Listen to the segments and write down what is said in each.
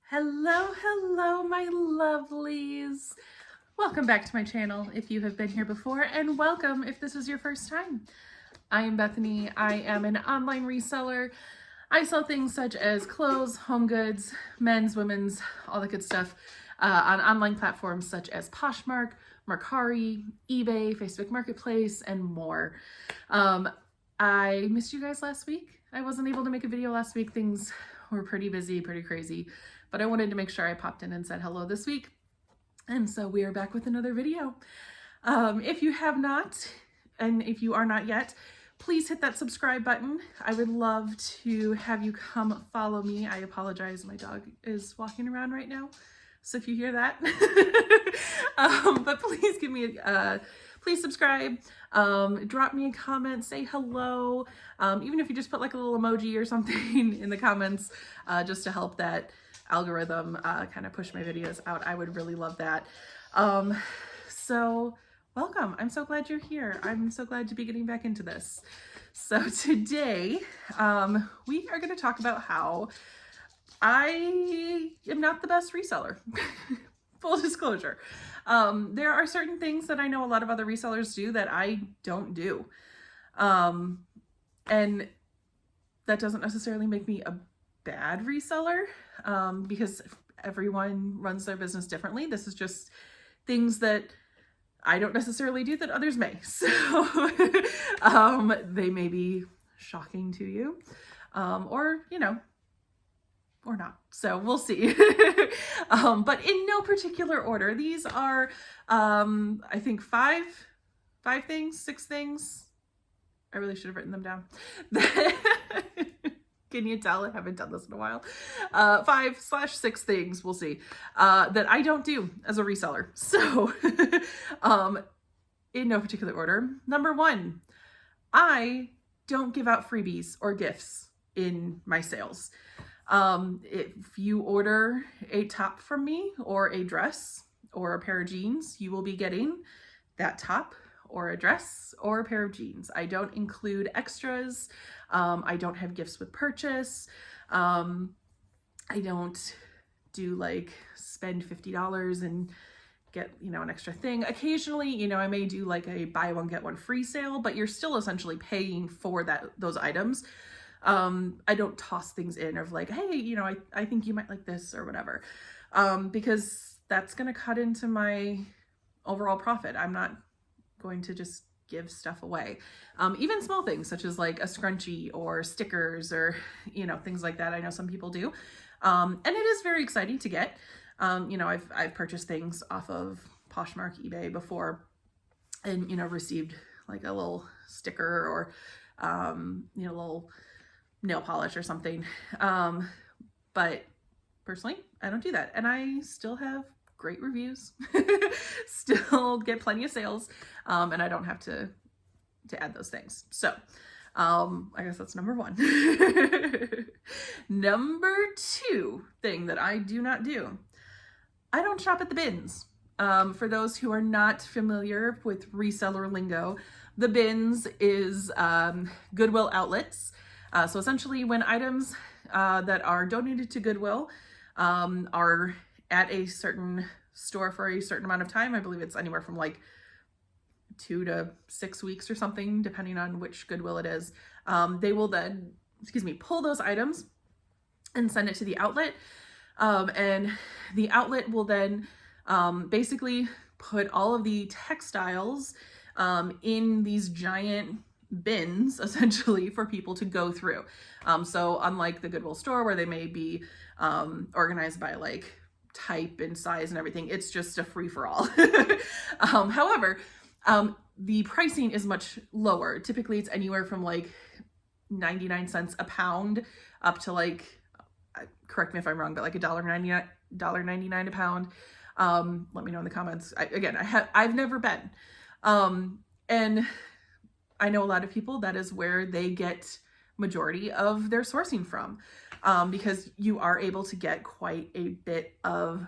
Hello, my lovelies. Welcome back to my channel if you have been here before, and welcome if this is your first time. I am Bethany. I am an online reseller. I sell things such as clothes, home goods, men's, women's, all the good stuff on online platforms such as Poshmark, Mercari, eBay, Facebook Marketplace, and more. I missed you guys last week. I wasn't able to make a video last week. Things were pretty busy, pretty crazy, but I wanted to make sure I popped in and said hello this week. And so we are back with another video. If you have not, and if you are not yet, please hit that subscribe button. I would love to have you come follow me. I apologize, my dog is walking around right now, so if you hear that. But please give me please subscribe, drop me a comment, say hello, even if you just put like a little emoji or something in the comments, just to help that algorithm kind of push my videos out. I would really love that. So welcome. I'm so glad you're here. I'm so glad to be getting back into this. So today, we are going to talk about how I am not the best reseller. Full disclosure. There are certain things that I know a lot of other resellers do that I don't do. And that doesn't necessarily make me a bad reseller, because everyone runs their business differently. This is just things that I don't necessarily do that others may. So they may be shocking to you, or, you know, or not. So we'll see. But in no particular order, these are, I think six things. I really should have written them down. Can you tell I haven't done this in a while? 5/6 things, we'll see, that I don't do as a reseller. So, in no particular order. Number one, I don't give out freebies or gifts in my sales. If you order a top from me or a dress or a pair of jeans, you will be getting that top or a dress or a pair of jeans. I don't include extras. I don't have gifts with purchase. I don't do like spend $50 and get, you know, an extra thing. Occasionally, you know, I may do like a buy one, get one free sale, but you're still essentially paying for those items. I don't toss things in of like, hey, you know, I think you might like this or whatever, because that's going to cut into my overall profit. I'm not going to just give stuff away. Even small things such as like a scrunchie or stickers or, you know, things like that. I know some people do. And it is very exciting to get. You know, I've purchased things off of Poshmark, eBay before, and, you know, received like a little sticker or, you know, a little nail polish or something. But personally, I don't do that. And I still have great reviews, still get plenty of sales. And I don't have to add those things. So, I guess that's number one. Number two thing that I do not do, I don't shop at the bins. For those who are not familiar with reseller lingo, the bins is Goodwill outlets. So essentially when items that are donated to Goodwill are at a certain store for a certain amount of time, I believe it's anywhere from like 2 to 6 weeks or something, depending on which Goodwill it is, they will then, pull those items and send it to the outlet. And the outlet will then basically put all of the textiles in these giant bins, essentially, for people to go through. So unlike the Goodwill store where they may be organized by like type and size and everything, it's just a free-for-all. However, the pricing is much lower. Typically it's anywhere from like 99 cents a pound up to like, correct me if I'm wrong, but like $1.99 a pound. Let me know in the comments. I've never been. And I know a lot of people, that is where they get majority of their sourcing from, because you are able to get quite a bit of,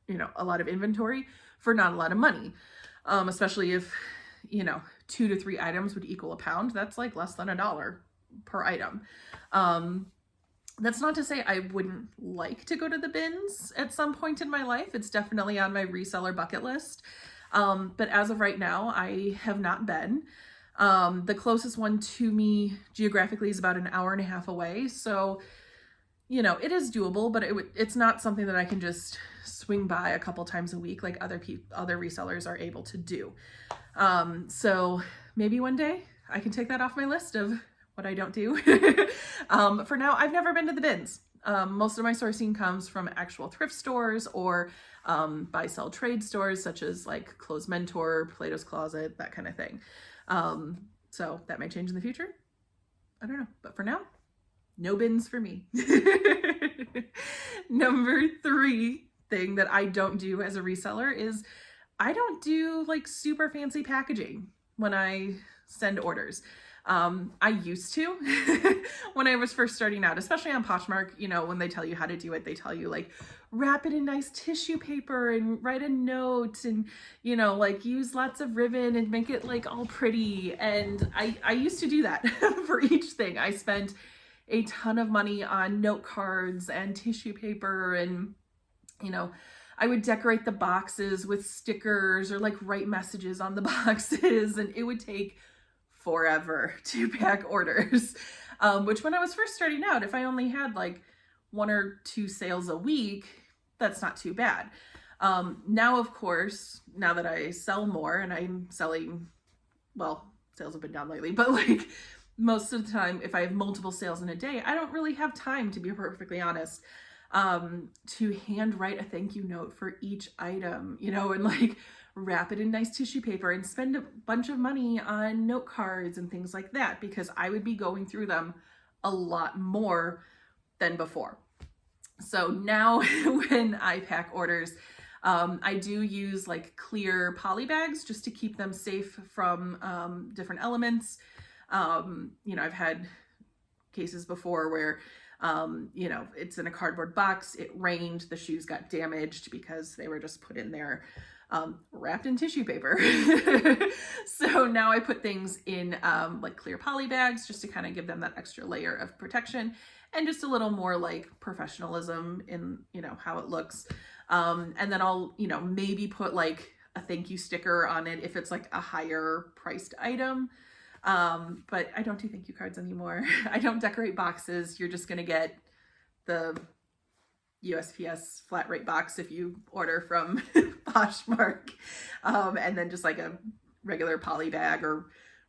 you know, a lot of inventory for not a lot of money, especially if, you know, 2 to 3 items would equal a pound. That's like less than $1 per item. That's not to say I wouldn't like to go to the bins at some point in my life. It's definitely on my reseller bucket list. But as of right now, I have not been. The closest one to me geographically is about an hour and a half away. So, you know, it is doable, but it's not something that I can just swing by a couple times a week like other resellers are able to do. So maybe one day I can take that off my list of what I don't do. For now, I've never been to the bins. Most of my sourcing comes from actual thrift stores or buy sell trade stores such as like Clothes Mentor, Plato's Closet, that kind of thing. So that may change in the future. I don't know, but for now, no bins for me. Number 3 thing that I don't do as a reseller is I don't do like super fancy packaging when I send orders. I used to when I was first starting out, especially on Poshmark, you know, when they tell you how to do it, they tell you like wrap it in nice tissue paper and write a note and, you know, like use lots of ribbon and make it like all pretty. And I used to do that for each thing. I spent a ton of money on note cards and tissue paper, and, you know, I would decorate the boxes with stickers or like write messages on the boxes, and it would take forever to pack orders. Which when I was first starting out, if I only had like 1 or 2 sales a week, that's not too bad. Now, of course, now that I sell more and I'm selling, well, sales have been down lately, but like most of the time, if I have multiple sales in a day, I don't really have time, to be perfectly honest, to hand write a thank you note for each item, you know, and like wrap it in nice tissue paper and spend a bunch of money on note cards and things like that, because I would be going through them a lot more than before. So now when I pack orders, I do use like clear poly bags just to keep them safe from different elements. You know, I've had cases before where you know, it's in a cardboard box, it rained, the shoes got damaged because they were just put in there wrapped in tissue paper. So now I put things in like clear poly bags just to kind of give them that extra layer of protection and just a little more like professionalism in, you know, how it looks. And then I'll, you know, maybe put like a thank you sticker on it if it's like a higher priced item. But I don't do thank you cards anymore. I don't decorate boxes. You're just going to get the USPS flat rate box if you order from Poshmark, and then just like a regular poly bag or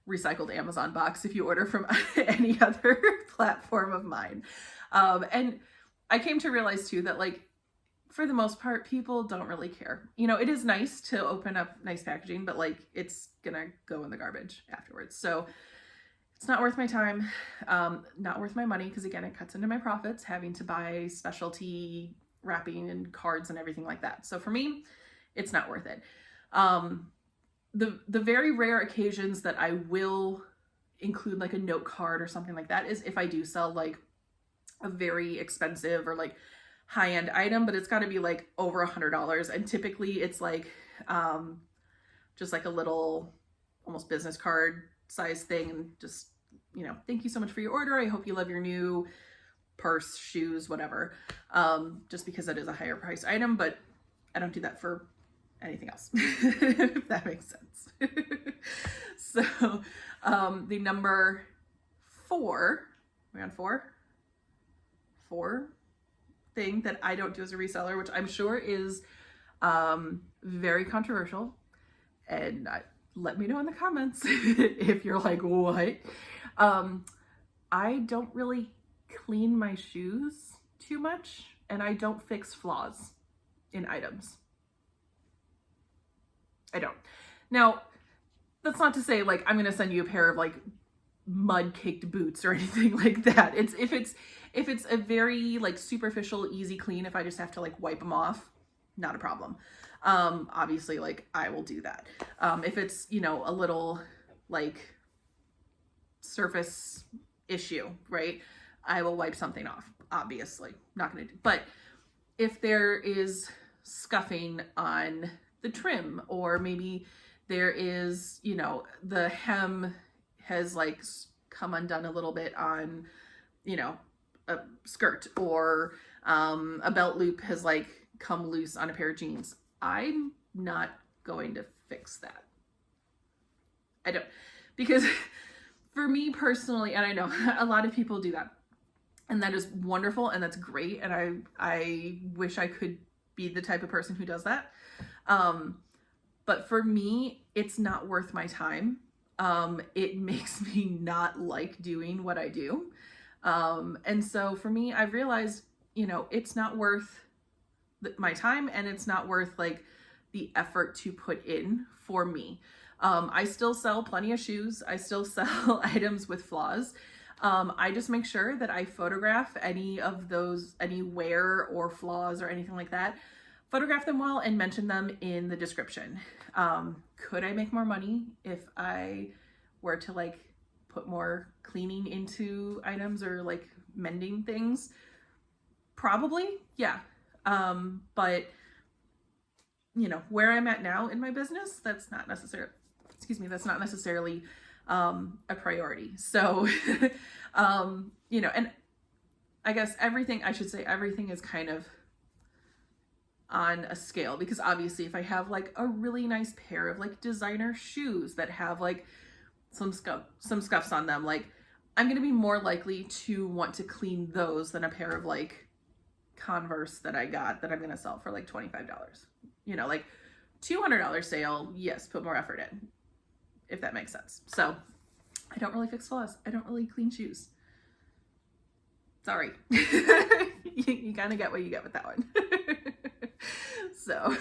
recycled Amazon box if you order from any other platform of mine. And I came to realize too that like for the most part, people don't really care. You know, it is nice to open up nice packaging, but like it's gonna go in the garbage afterwards. So it's not worth my time, not worth my money, because again, it cuts into my profits having to buy specialty wrapping and cards and everything like that. So for me, it's not worth it. The very rare occasions that I will include like a note card or something like that is if I do sell like a very expensive or like high-end item, but it's got to be like over $100, and typically it's like just like a little almost business card size thing, and just, you know, thank you so much for your order, I hope you love your new purse, shoes, whatever, just because that is a higher price item. But I don't do that for anything else, if that makes sense. So the number 4, we're on 4 thing that I don't do as a reseller, which I'm sure is very controversial, and let me know in the comments if you're like, what? I don't really clean my shoes too much, and I don't fix flaws in items. I don't. Now, that's not to say like I'm gonna send you a pair of like mud caked boots or anything like that. It's if it's a very like superficial, easy clean, if I just have to like wipe them off, not a problem. Obviously, like I will do that. If it's, you know, a little like surface issue, right, I will wipe something off. Obviously, not gonna do. But if there is scuffing on the trim, or maybe there is, you know, the hem has like come undone a little bit on, you know, a skirt, or a belt loop has like come loose on a pair of jeans. I'm not going to fix that. I don't, because for me personally, and I know a lot of people do that, and that is wonderful and that's great, and I wish I could be the type of person who does that. But for me, it's not worth my time. It makes me not like doing what I do. And so for me, I've realized, you know, it's not worth my time, and it's not worth like the effort to put in for me. I still sell plenty of shoes. I still sell items with flaws. I just make sure that I photograph any of those, any wear or flaws or anything like that, photograph them well and mention them in the description. Could I make more money if I were to like put more cleaning into items or like mending things? Probably, yeah. But you know, where I'm at now in my business, that's not necessarily, that's not necessarily a priority. So, you know, and I guess everything is kind of on a scale, because obviously if I have like a really nice pair of like designer shoes that have like some scuffs on them, like I'm going to be more likely to want to clean those than a pair of like Converse that I got that I'm going to sell for like $25. You know, like $200 sale, yes, put more effort in, if that makes sense. So I don't really fix flaws. I don't really clean shoes. Sorry. You kind of get what you get with that one. So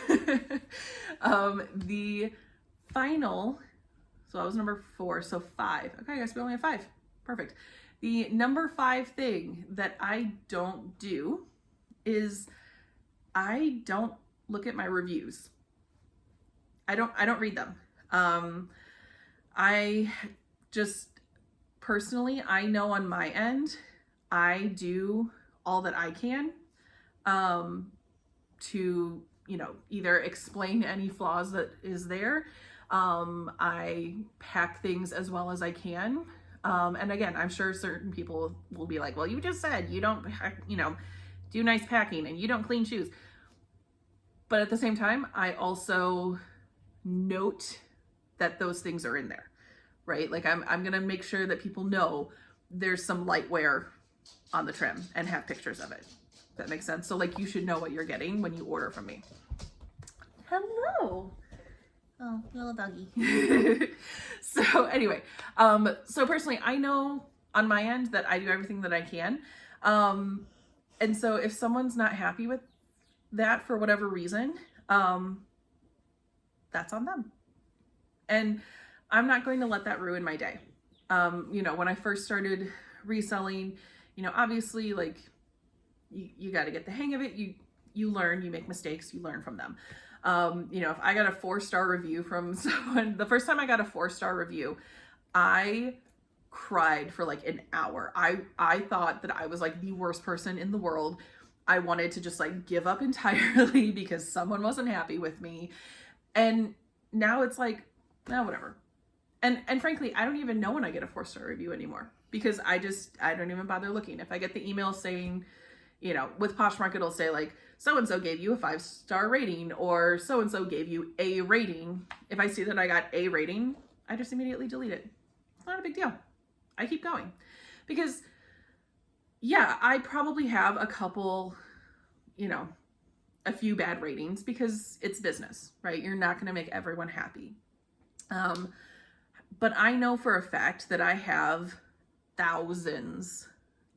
the final, so that was number 4, so 5. Okay, I guess we only have 5. Perfect. The number 5 thing that I don't do is I don't look at my reviews. I don't read them. I just personally, I know on my end, I do all that I can to, you know, either explain any flaws that is there. I pack things as well as I can. And again, I'm sure certain people will be like, well, you just said you don't, you know, do nice packing and you don't clean shoes. But at the same time, I also note that those things are in there, right? Like I'm going to make sure that people know there's some light wear on the trim and have pictures of it. That makes sense. So like you should know what you're getting when you order from me. Hello. Oh, little doggy. So anyway, so personally, I know on my end that I do everything that I can. And so if someone's not happy with that for whatever reason, that's on them. And I'm not going to let that ruin my day. You know, when I first started reselling, you know, obviously like you got to get the hang of it. You learn, you make mistakes, you learn from them. You know, if I got a 4-star review from someone, the first time I got a 4-star review, I cried for like an hour. I thought that I was like the worst person in the world. I wanted to just like give up entirely because someone wasn't happy with me. And now it's like, no, whatever. And frankly, I don't even know when I get a 4-star review anymore, because I don't even bother looking. If I get the email saying, you know, with Poshmark, it'll say like, so-and-so gave you a 5-star rating, or so-and-so gave you a rating. If I see that I got a rating, I just immediately delete it. It's not a big deal. I keep going, because yeah, I probably have a couple, you know, a few bad ratings, because it's business, right? You're not going to make everyone happy. But I know for a fact that I have thousands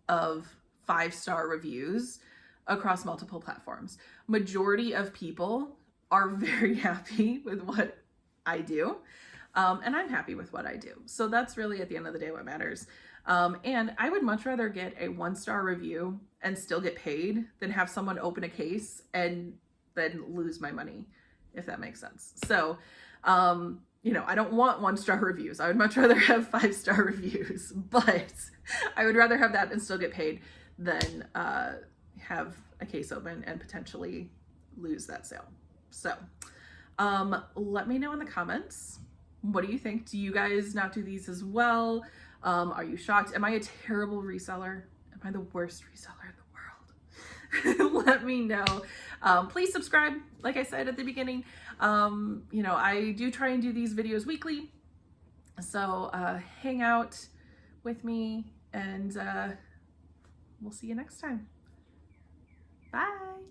of 5-star reviews across multiple platforms. Majority of people are very happy with what I do. And I'm happy with what I do. So that's really at the end of the day what matters. And I would much rather get a 1-star review and still get paid than have someone open a case and then lose my money, if that makes sense. So, you know, I don't want 1-star reviews. I would much rather have 5-star reviews, but I would rather have that and still get paid than have a case open and potentially lose that sale. So, let me know in the comments. What do you think? Do you guys not do these as well? Are you shocked? Am I a terrible reseller? Am I the worst reseller in the world? Let me know. Please subscribe, like I said at the beginning. You know, I do try and do these videos weekly. So hang out with me, and we'll see you next time. Bye.